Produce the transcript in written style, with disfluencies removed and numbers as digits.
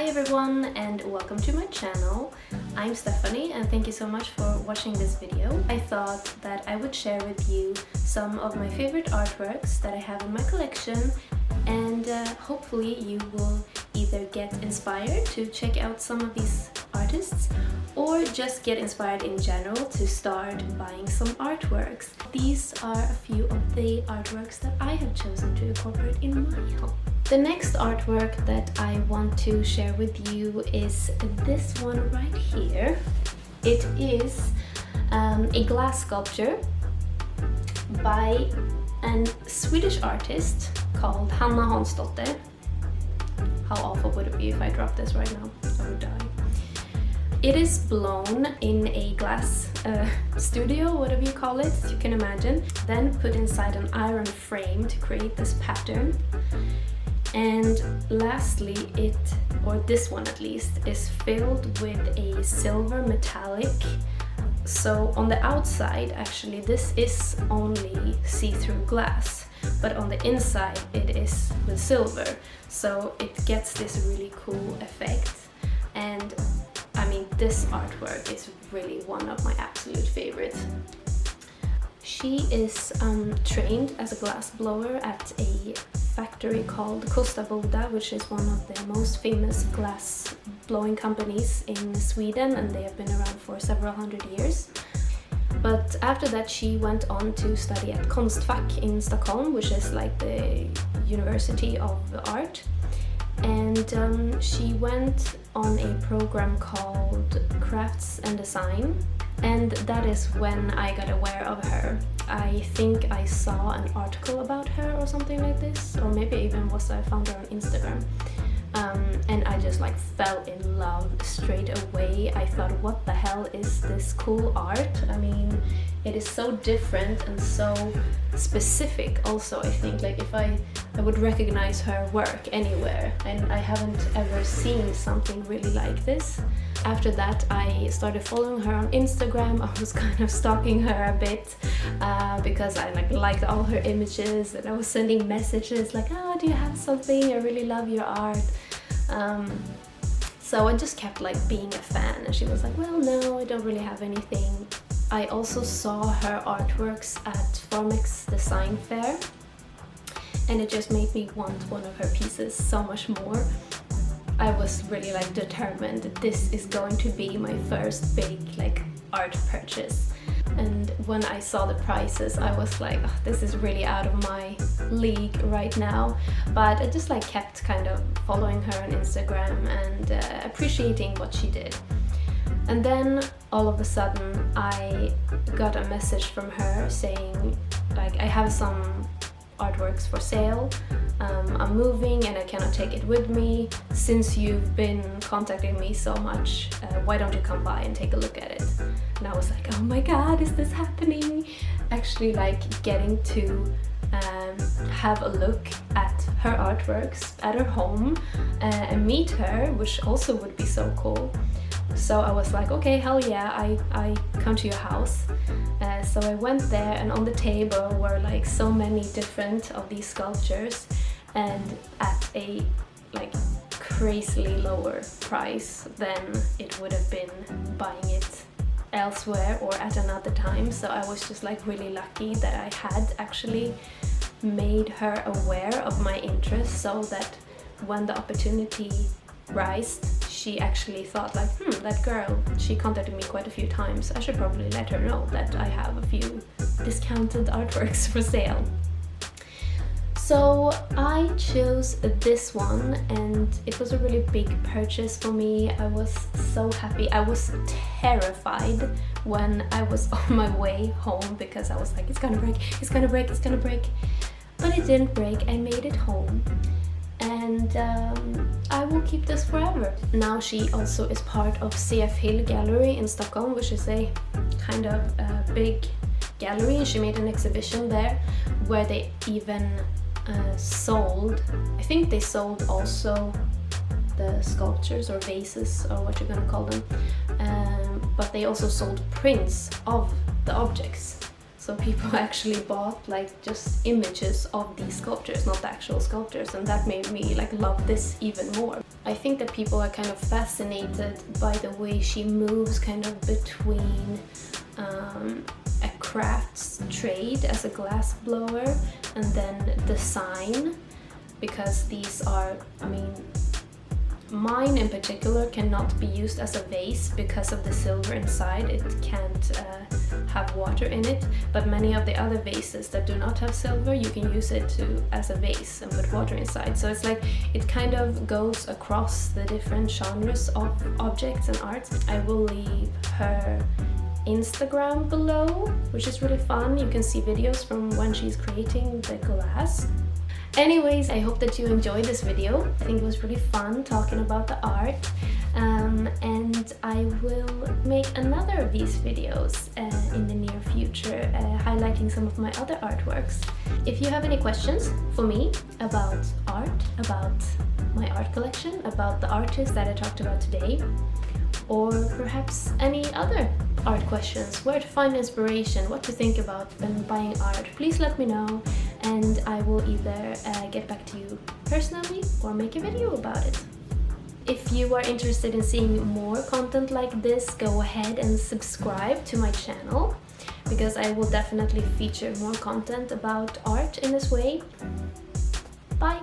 Hi everyone and welcome to my channel. I'm Stephanie and thank you so much for watching this video. I thought that I would share with you some of my favorite artworks that I have in my collection, and hopefully you will either get inspired to check out some of these artists or just get inspired in general to start buying some artworks. These are a few of the artworks that I have chosen to incorporate in my home. The next artwork that I want to share with you is this one right here. It is a glass sculpture by a Swedish artist called Hanna Hansdotter. How awful would it be if I dropped this right now? I would die. It is blown in a glass studio, whatever you call it, you can imagine, then put inside an iron frame to create this pattern. And lastly, this one at least, is filled with a silver metallic. So on the outside, actually, this is only see-through glass, but on the inside it is with silver. So it gets this really cool effect. And I mean, this artwork is really one of my absolute favorites. She is trained as a glass blower at a factory called Boda, which is one of the most famous glass blowing companies in Sweden, and they have been around for several hundred years. But after that she went on to study at Konstfack in Stockholm, which is like the University of Art. And she went on a program called Crafts and Design, and that is when I got aware of her. I think I saw an article about her or something like this, or maybe even I found her on Instagram. And I just like fell in love straight away. I thought, what the hell is this cool art? I mean, it is so different and so specific also. I think like if I would recognize her work anywhere, and I haven't ever seen something really like this. After that I started following her on Instagram. I was kind of stalking her a bit because I liked all her images, and I was sending messages like, oh, do you have something? I really love your art. So I just kept like being a fan, and she was like, well, no, I don't really have anything. I also saw her artworks at Formex Design Fair, and it just made me want one of her pieces so much more. I was really like determined that this is going to be my first big like art purchase. And when I saw the prices, I was like, oh, this is really out of my league right now. But I just like kept kind of following her on Instagram and appreciating what she did. And then all of a sudden I got a message from her saying like, I have some artworks for sale. I'm moving and I cannot take it with me. Since you've been contacting me so much, why don't you come by and take a look at it? And I was like, oh my god, is this happening? Actually like getting to have a look at her artworks at her home and meet her, which also would be so cool. So I was like, okay, hell yeah, I come to your house. So I went there, and on the table were like so many different of these sculptures, and at a like crazily lower price than it would have been buying it elsewhere or at another time. So I was just like really lucky that I had actually made her aware of my interest, so that when the opportunity rised, she actually thought like, that girl, she contacted me quite a few times, I should probably let her know that I have a few discounted artworks for sale. So I chose this one, and it was a really big purchase for me. I was so happy. I was terrified when I was on my way home because I was like, it's gonna break, it's gonna break, it's gonna break. But it didn't break. I made it home. And I will keep this forever. Now she also is part of CF Hill Gallery in Stockholm, which is a kind of big gallery, and she made an exhibition there where they even sold, I think they sold also the sculptures or vases or what you're gonna call them, but they also sold prints of the objects. So people actually bought like just images of these sculptures, not the actual sculptures, and that made me like love this even more. I think that people are kind of fascinated by the way she moves kind of between a crafts trade as a glass blower and then design, because these are, I mean, mine in particular cannot be used as a vase because of the silver inside. It can't have water in it, but many of the other vases that do not have silver, you can use it as a vase and put water inside. So it's like it kind of goes across the different genres of objects and art. I will leave her Instagram below, which is really fun. You can see videos from when she's creating the glass. Anyways, I hope that you enjoyed this video. I think it was really fun talking about the art, and I will make another of these videos in the near future, highlighting some of my other artworks. If you have any questions for me about art, about my art collection, about the artist that I talked about today, or perhaps any other art questions, where to find inspiration, what to think about when buying art, please let me know, and I will either get back to you personally or make a video about it. If you are interested in seeing more content like this, go ahead and subscribe to my channel, because I will definitely feature more content about art in this way. Bye!